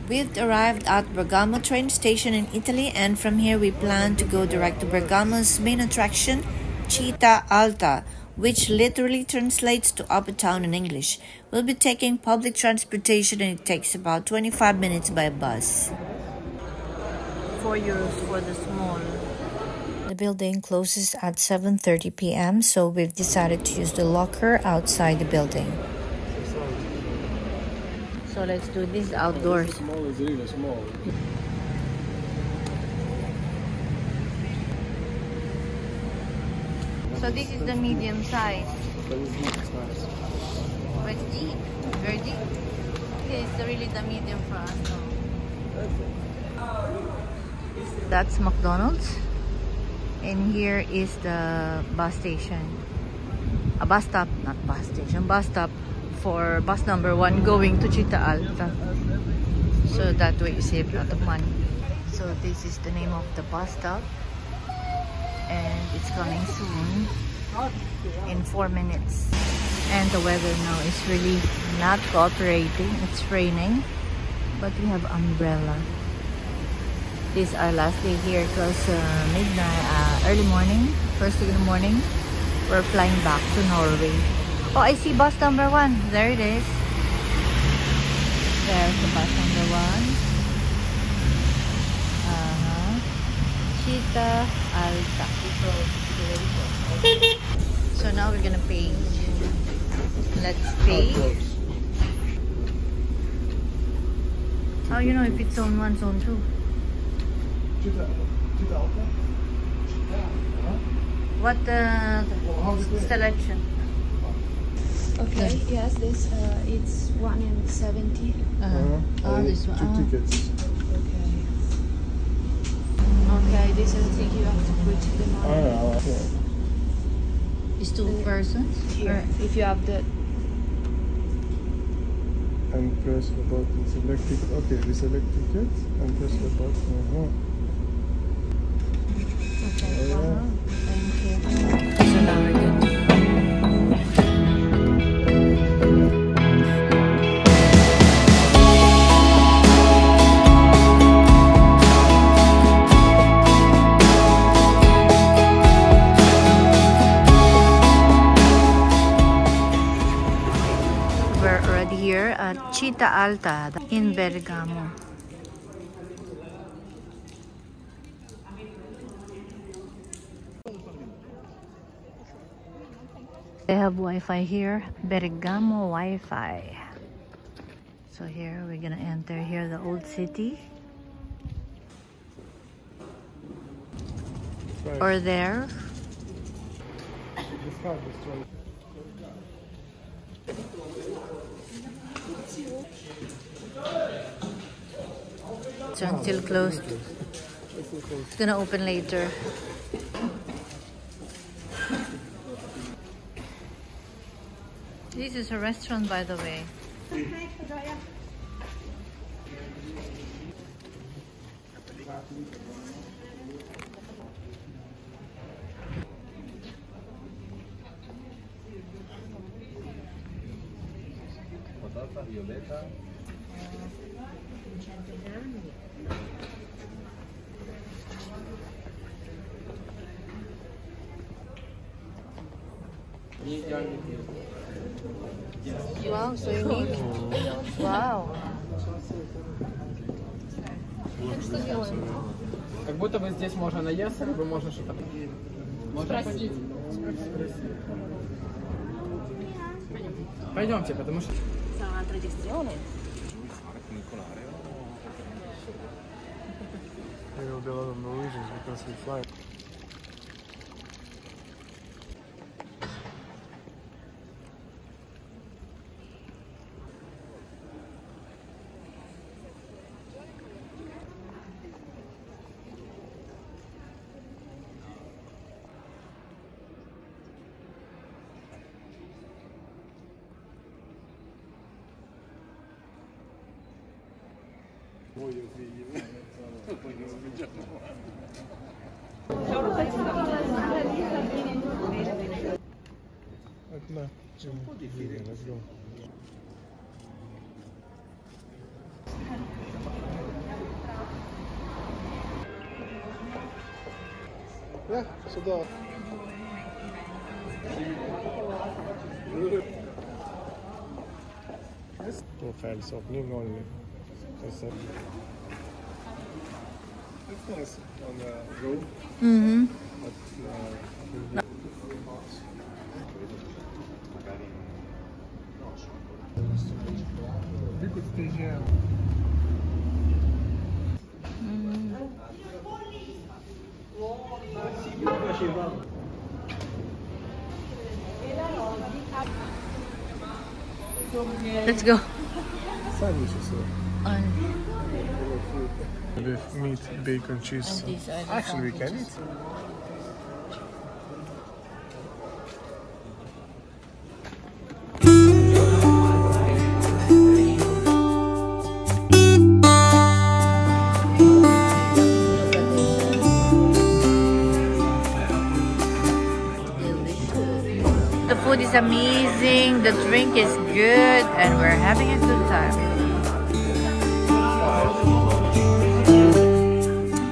We've arrived at Bergamo train station in Italy, and from here we plan to go direct to Bergamo's main attraction, Città Alta, which literally translates to Upper Town in English. We'll be taking public transportation and it takes about 25 minutes by bus. €4 for the small. The building closes at 7:30 p.m. so we've decided to use the locker outside the building. So let's do this outdoors. Small is really small. So this is the medium size. But it's deep, it's nice. But it's deep, very deep. Okay, it's really the medium for us. No. That's McDonald's. And here is the bus station. A bus stop, not bus station, bus stop for bus number 1 going to Città Alta. So that way you save a lot of money. So this is the name of the bus stop. And it's coming soon in 4 minutes. And the weather now is really not cooperating. It's raining, but we have umbrella. This is our last day here. It was midnight, early morning, first thing in the morning. We're flying back to Norway. Oh, I see bus number 1. There it is. There's the bus number 1. Città Alta. So now we're gonna pay. Let's pay. How you know if it's zone 1, zone 2? Città Alta? What selection? Okay, yes, this it's 170. Oh, this one. 2 tickets. Okay, this is the thing you have to put the money. Oh, yeah. It's 2 persons? Here, if you have the... And press the button, select ticket. Okay, we select ticket and press the button. Okay. Yeah. Thank you. So now we're good. We're already here at Città Alta in Bergamo. They have Wi-Fi here, Bergamo Wi-Fi. So here we're gonna enter here the old city. Right. Or there. This card is right. It's until closed. It's gonna open later. This is a restaurant, by the way. Patata violeta. Wow, so unique. Wow. Как будто бы здесь можно наесться, либо можно что-то... Можно спросить. Пойдемте, потому что... There will be a lot of Norwegians because we fly. No. Yeah, let's go. Ja, sådär. Profilsåpning only. It's nice on the road. Mm-hmm. We could stay here. Let's go. Sandwiches here. And With meat, bacon, cheese. these are the Actually, we can eat. the food is amazing, the drink is good, and we're having a good time.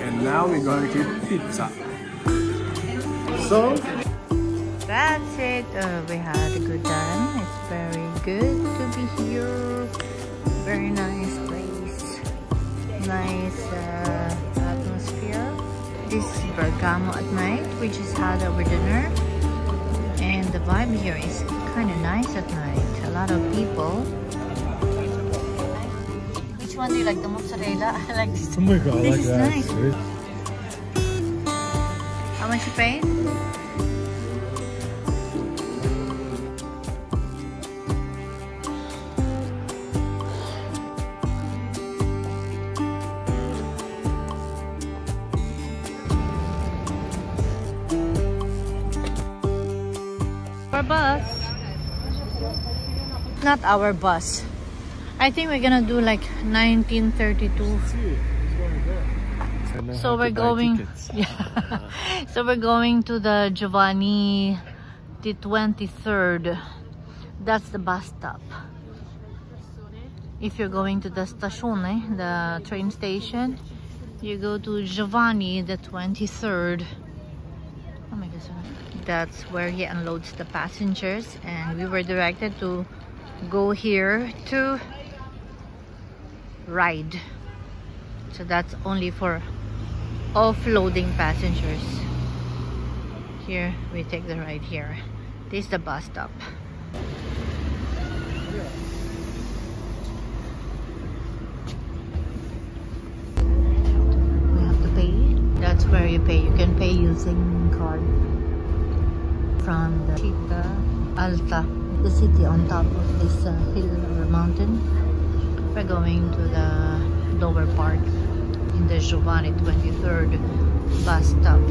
And now we're going to eat pizza. So, That's it. We had a good time. It's very good to be here. Very nice place. Nice atmosphere. This is Bergamo at night. We just had our dinner. And the vibe here is kind of nice at night. A lot of people. Which one do you like? The mozzarella? I like this. oh my god, This is that. nice. How much you paid? Our bus. Not our bus. I think we're gonna do like 1932. So we're going. Yeah. So we're going to the Giovanni XXIII. That's the bus stop. If you're going to the stazione, the train station, you go to Giovanni XXIII. Oh my goodness. That's where he unloads the passengers, and we were directed to go here to ride. So that's only for offloading passengers. Here we take the ride here. This is the bus stop. We have to pay. That's where you pay. You can pay using card from the Città Alta, the city on top of this hill or mountain. We're going to the lower part in the Giovanni XXIII bus stop.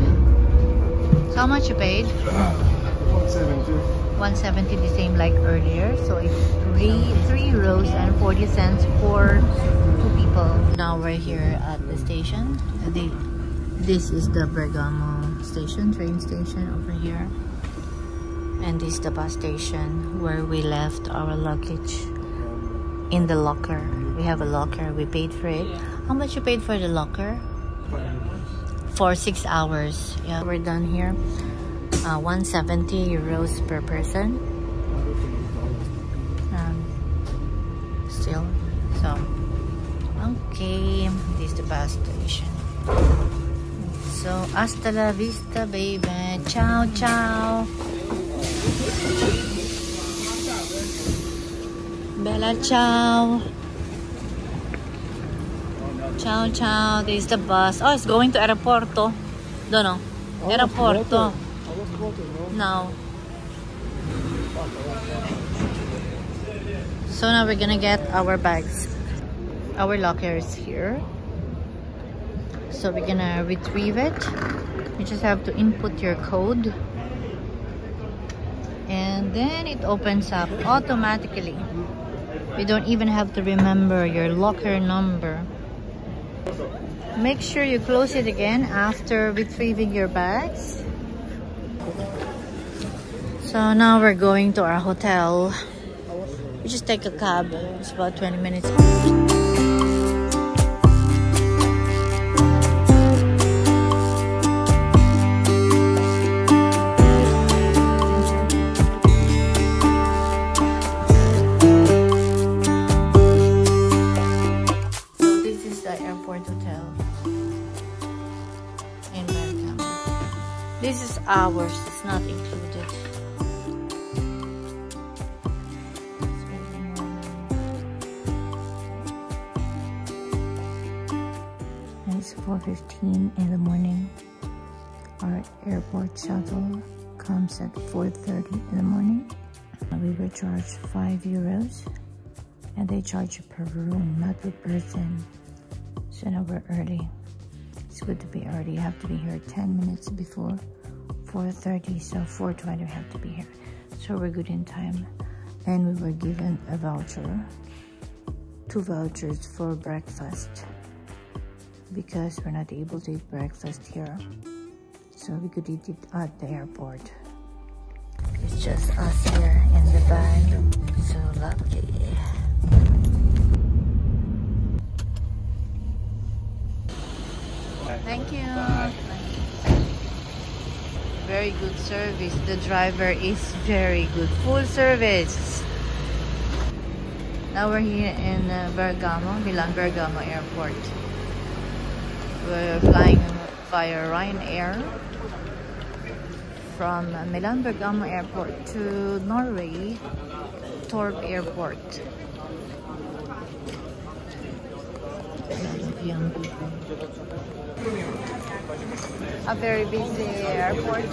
So how much you paid? 170. 170, the same like earlier. So it's 3 euros and 40 cents for 2 people. Now we're here at the station. This is the Bergamo station, train station over here. And this is the bus station where we left our luggage in the locker. We have a locker. We paid for it. How much you paid for the locker? For 6 hours. Yeah, we're done here. 170 euros per person. Still. So, okay. This is the bus station. So, hasta la vista, baby. Ciao, ciao. Bella, ciao. Ciao, ciao. This is the bus. Oh, it's going to Aeroporto. Don't know. Aeroporto. No. So now we're gonna get our bags. Our locker is here. So we're gonna retrieve it. You just have to input your code. And then it opens up automatically. You don't even have to remember your locker number. Make sure you close it again after retrieving your bags. So now we're going to our hotel. We just take a cab. It's about 20 minutes. So this is the airport hotel in Bergamo. This is ours. It's not included. It's 4:15 in the morning. Our airport shuttle comes at 4:30 in the morning. We were charged €5 and they charge you per room, not per person. So now we're early. It's good to be early. You have to be here 10 minutes before 4:30, so 4:20 we have to be here. So we're good in time. And we were given a voucher, 2 vouchers for breakfast, because we're not able to eat breakfast here, so we could eat it at the airport. It's just us here in the bag. So lucky. Thank you. Very good service. The driver is very good. Full service. Now we're here in Bergamo, Milan Bergamo Airport. We're flying via Ryanair from Milan Bergamo Airport to Norway Torp Airport. A very busy airport.